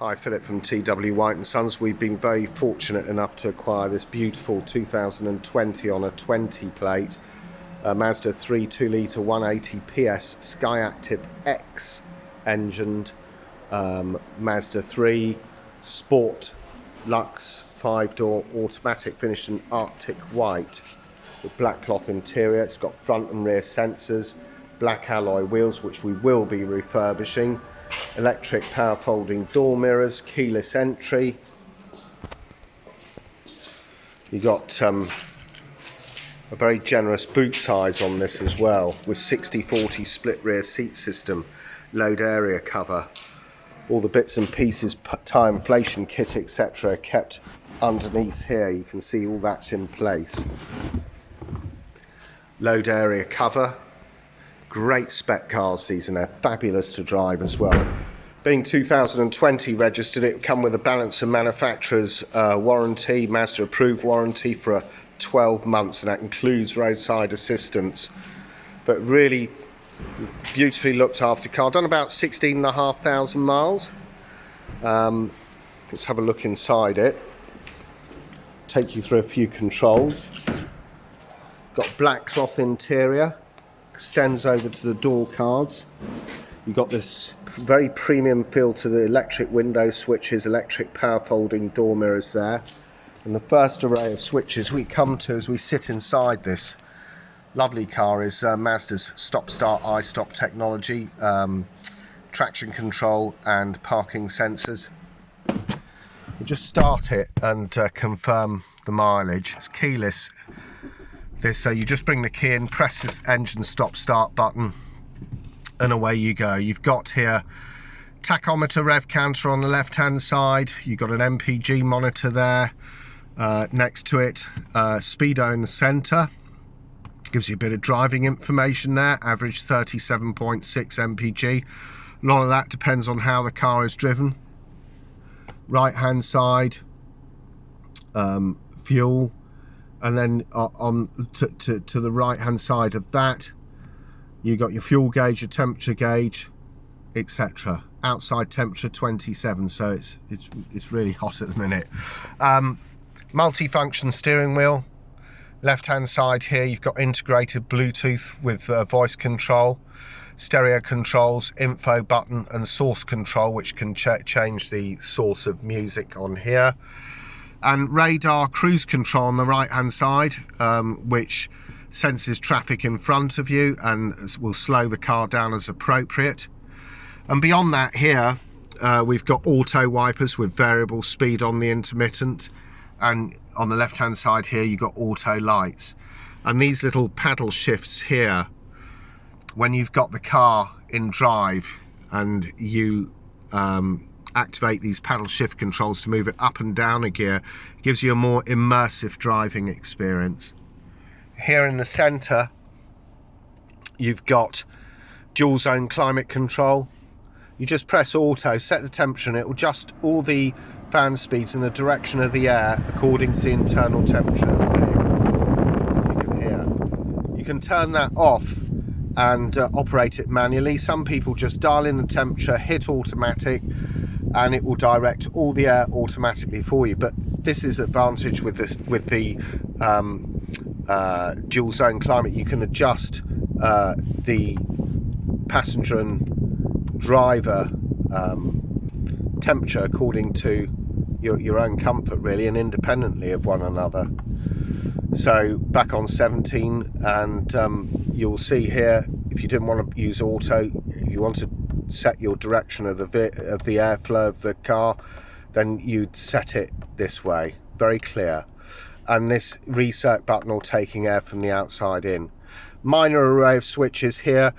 Hi, Philip from TW White & Sons. We've been very fortunate enough to acquire this beautiful 2020 on a 20 plate Mazda 3 2-litre 180 PS SKYACTIV-X engined Mazda 3 Sport Lux 5-door automatic, finished in Arctic white with black cloth interior. It's got front and rear sensors, black alloy wheels which we will be refurbishing, electric power folding door mirrors, keyless entry. You got a very generous boot size on this as well, with 60/40 split rear seat system, load area cover. All the bits and pieces, tyre inflation kit, etc. kept underneath here. You can see all that's in place. Load area cover. Great spec cars these, and they're fabulous to drive as well. Being 2020 registered, it come with a balance of manufacturer's warranty, Mazda approved warranty for 12 months, and that includes roadside assistance. But really beautifully looked after car. Done about 16,500 miles. Let's have a look inside it. Take you through a few controls. Got black cloth interior. Extends over to the door cards. You've got this very premium feel to the electric window switches, electric power folding door mirrors there. And the first array of switches we come to as we sit inside this lovely car is Mazda's stop-start I-stop technology, traction control and parking sensors. We'll just start it and confirm the mileage. It's keyless. You just bring the key in, press this engine stop-start button, and away you go. You've got here tachometer, rev counter on the left-hand side. You've got an MPG monitor there next to it. Speedo in the centre. Gives you a bit of driving information there. Average 37.6 mpg. A lot of that depends on how the car is driven. Right-hand side, fuel. And then to the right hand side of that, you got your fuel gauge, your temperature gauge, etc. Outside temperature 27, so it's really hot at the minute. Multi-function steering wheel. Left hand side here, you've got integrated Bluetooth with voice control, stereo controls, info button, and source control, which can change the source of music on here. And radar cruise control on the right hand side, which senses traffic in front of you and will slow the car down as appropriate. And beyond that here, we've got auto wipers with variable speed on the intermittent, and on the left hand side here you've got auto lights. And these little paddle shifts here, when you've got the car in drive and you activate these paddle shift controls to move it up and down a gear, it gives you a more immersive driving experience. Here in the center you've got dual zone climate control. You just press auto, set the temperature, and it will adjust all the fan speeds in the direction of the air according to the internal temperature of the vehicle. You can hear. You can turn that off and operate it manually. Some people just dial in the temperature, hit automatic, and it will direct all the air automatically for you. But this is advantage with the dual zone climate. You can adjust the passenger and driver temperature according to your own comfort, really, and independently of one another. So back on 17, and you'll see here, if you didn't want to use auto, you want to set your direction of the airflow of the car, then you'd set it this way, very clear. And this reset button will taking air from the outside in. Minor array of switches here.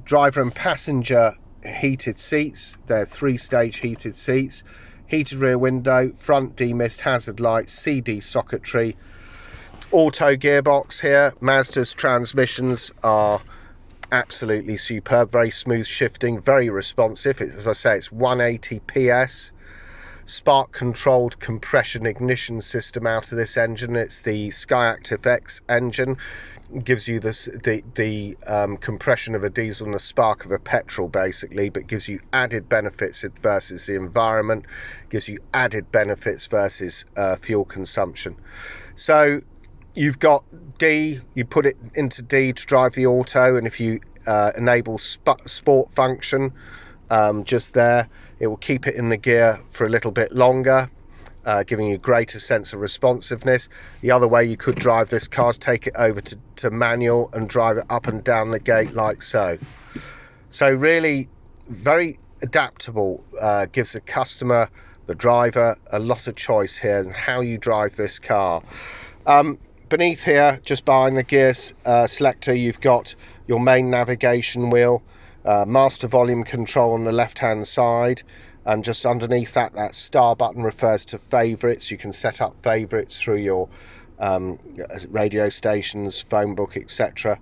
Driver and passenger heated seats. They're 3-stage heated seats. Heated rear window, front demist, hazard lights, CD socketry. Auto gearbox here. Mazda's transmissions are absolutely superb, very smooth shifting, very responsive. As I say, it's 180 PS. spark controlled compression ignition system out of this engine. It's the SKYACTIV-X engine. It gives you this the compression of a diesel and the spark of a petrol basically, but gives you added benefits versus the environment, gives you added benefits versus fuel consumption. So you've got D, you put it into D to drive the auto, and if you enable sport function just there, it will keep it in the gear for a little bit longer, giving you a greater sense of responsiveness. The other way you could drive this car is take it over to manual and drive it up and down the gate like so. So really very adaptable, gives the customer, the driver, a lot of choice here in how you drive this car. Beneath here, just behind the gear selector, you've got your main navigation wheel, master volume control on the left hand side, and just underneath that, that star button refers to favorites. You can set up favorites through your radio stations, phone book, etc.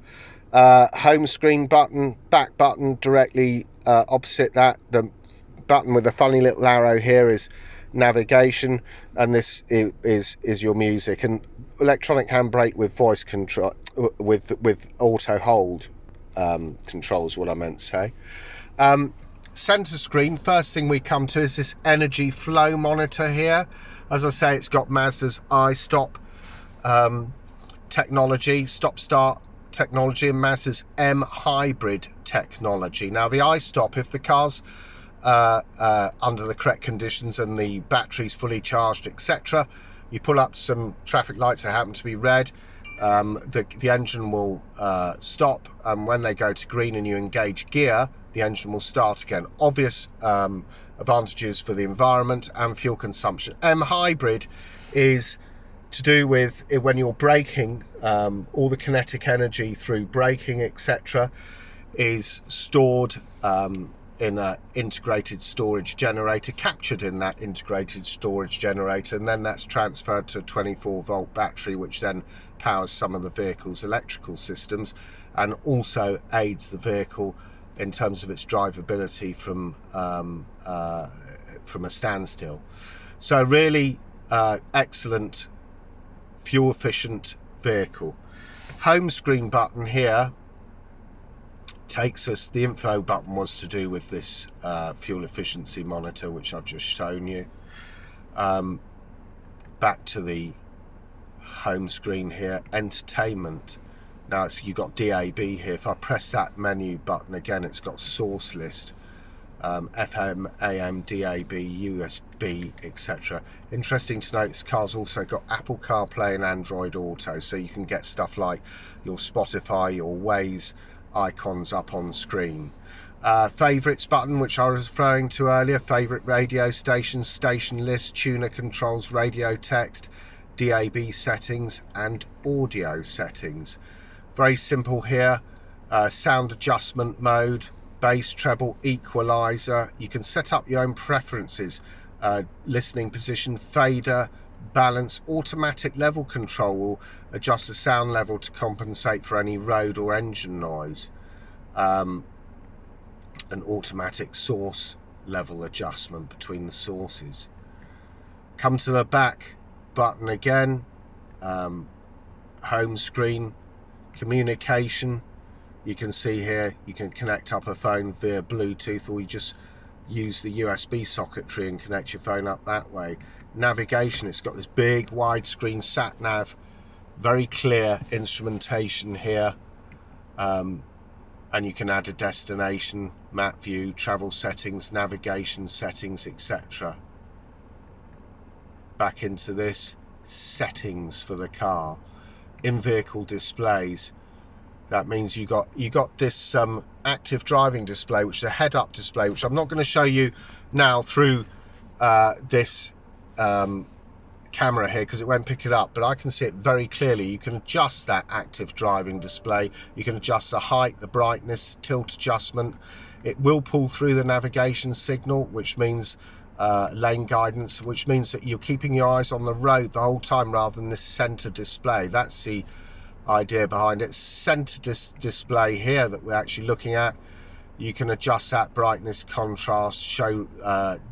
Home screen button, back button directly opposite that. The button with the funny little arrow here is navigation, and this is your music, and electronic handbrake with voice control, with auto hold control is what I meant to say. Center screen, first thing we come to is this energy flow monitor here. As I say, it's got Mazda's iStop technology, stop start technology, and Mazda's M hybrid technology. Now the iStop, if the car's under the correct conditions and the battery's fully charged, etc., you pull up some traffic lights that happen to be red, the engine will stop, and when they go to green and you engage gear, the engine will start again. Obvious advantages for the environment and fuel consumption. M hybrid is to do with when you're braking, all the kinetic energy through braking, etc., is stored in an integrated storage generator, captured in that integrated storage generator, and then that's transferred to a 24-volt battery, which then powers some of the vehicle's electrical systems and also aids the vehicle in terms of its drivability from a standstill. So really excellent, fuel efficient vehicle. Home screen button here takes us, the info button was to do with this fuel efficiency monitor, which I've just shown you. Back to the home screen here, entertainment. Now you've got DAB here. If I press that menu button again, it's got source list, FM, AM, DAB, USB, etc. Interesting to note, this car's also got Apple Carplay and Android Auto, so you can get stuff like your Spotify, your Waze icons up on screen. Favorites button, which I was referring to earlier, favorite radio stations, station list, tuner controls, radio text, DAB settings and audio settings. Very simple here. Sound adjustment mode, bass, treble, equalizer. You can set up your own preferences, listening position, fader, balance. Automatic level control will adjust the sound level to compensate for any road or engine noise. An automatic source level adjustment between the sources. Come to the back button again, home screen, communication. You can see here you can connect up a phone via Bluetooth, or you just use the USB socketry and connect your phone up that way. Navigation, it's got this big widescreen sat nav, very clear instrumentation here, and you can add a destination, map view, travel settings, navigation settings, etc. Back into this, settings for the car, in-vehicle displays. That means you got this active driving display, which is a head-up display, which I'm not going to show you now through this camera here because it won't pick it up, but I can see it very clearly. You can adjust that active driving display. You can adjust the height, the brightness, tilt adjustment. It will pull through the navigation signal, which means lane guidance, which means that you're keeping your eyes on the road the whole time rather than this center display. That's the idea behind it. Center display here that we're actually looking at. You can adjust that brightness, contrast, show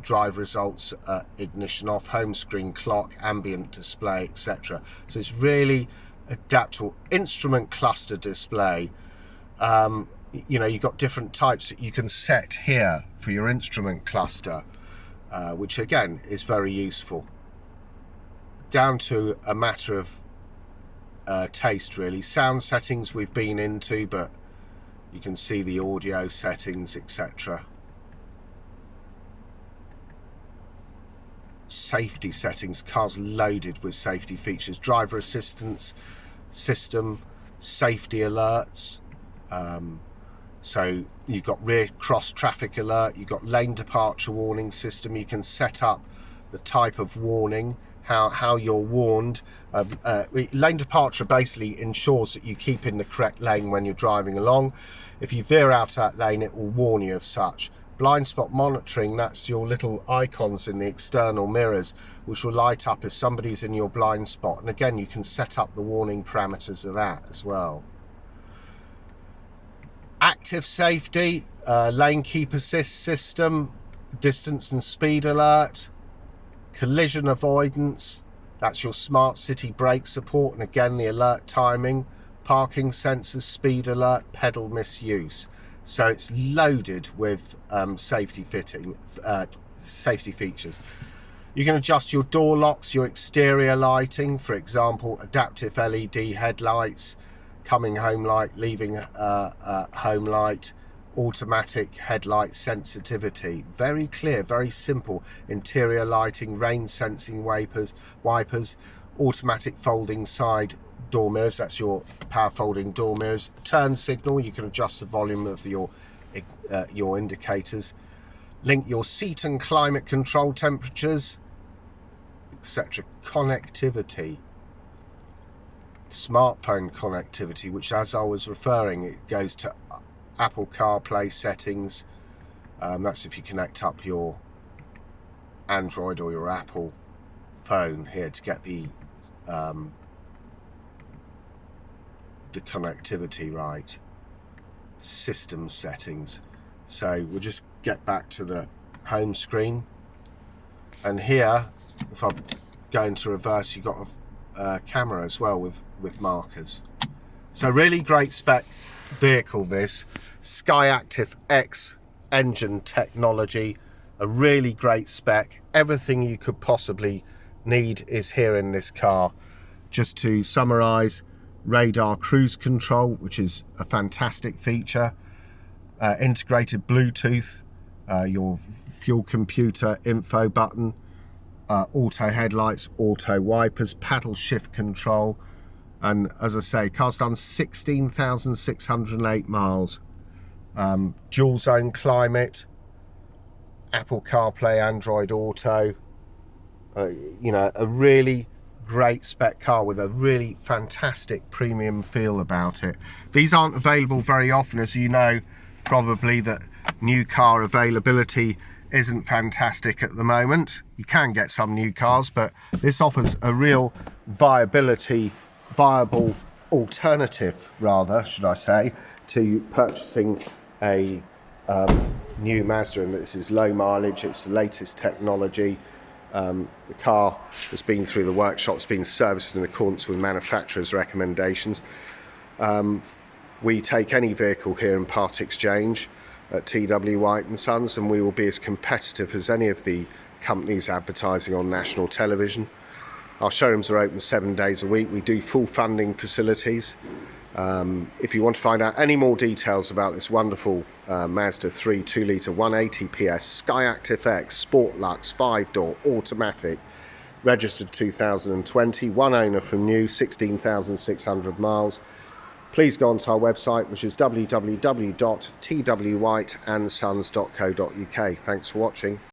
drive results, ignition off, home screen clock, ambient display, etc. So it's really adaptable. Instrument cluster display. You know, you've got different types that you can set here for your instrument cluster, which again is very useful. Down to a matter of taste really. Sound settings we've been into, but you can see the audio settings, etc. Safety settings, car's loaded with safety features. Driver assistance system, safety alerts. So you've got rear cross traffic alert, you've got lane departure warning system. You can set up the type of warning, how you're warned. Lane departure basically ensures that you keep in the correct lane when you're driving along. If you veer out that lane, it will warn you of such. Blind spot monitoring, that's your little icons in the external mirrors which will light up if somebody's in your blind spot, and again you can set up the warning parameters of that as well. Active safety, lane keep assist system, distance and speed alert, collision avoidance, that's your smart city brake support, and again the alert timing, parking sensors, speed alert, pedal misuse. So it's loaded with safety features. You can adjust your door locks, your exterior lighting, for example adaptive LED headlights, coming home light, leaving home light, automatic headlight sensitivity. Very clear, very simple. Interior lighting, rain sensing wipers, automatic folding side door mirrors, that's your power folding door mirrors. Turn signal, you can adjust the volume of your indicators. Link your seat and climate control temperatures, etc. Connectivity, smartphone connectivity, which, as I was referring, it goes to Apple Carplay settings. That's if you connect up your Android or your Apple phone here to get the connectivity right. System settings. So we'll just get back to the home screen, and here if I go into reverse, you've got a camera as well with markers. So really great spec vehicle, this SKYACTIV-X engine technology, a really great spec. Everything you could possibly need is here in this car. Just to summarize, radar cruise control, which is a fantastic feature, integrated Bluetooth, your fuel computer info button, auto headlights, auto wipers, paddle shift control, and as I say, car's done 16,608 miles. Dual zone climate, Apple CarPlay, Android Auto, you know, a really great spec car with a really fantastic premium feel about it. These aren't available very often, as you know probably, that new car availability isn't fantastic at the moment. You can get some new cars, but this offers a real viable alternative, rather, should I say, to purchasing a new Mazda. And this is low mileage, it's the latest technology. The car has been through the workshop, it's been serviced in accordance with manufacturer's recommendations. We take any vehicle here in part exchange at TW White & Sons, and we will be as competitive as any of the companies advertising on national television. Our showrooms are open 7 days a week. We do full funding facilities. If you want to find out any more details about this wonderful Mazda 3 2-litre 180 PS SKYACTIV-X Sport Lux 5-door automatic, registered 2020, one owner from new, 16,600 miles, please go onto our website, which is www.twwhiteandsons.co.uk. Thanks for watching.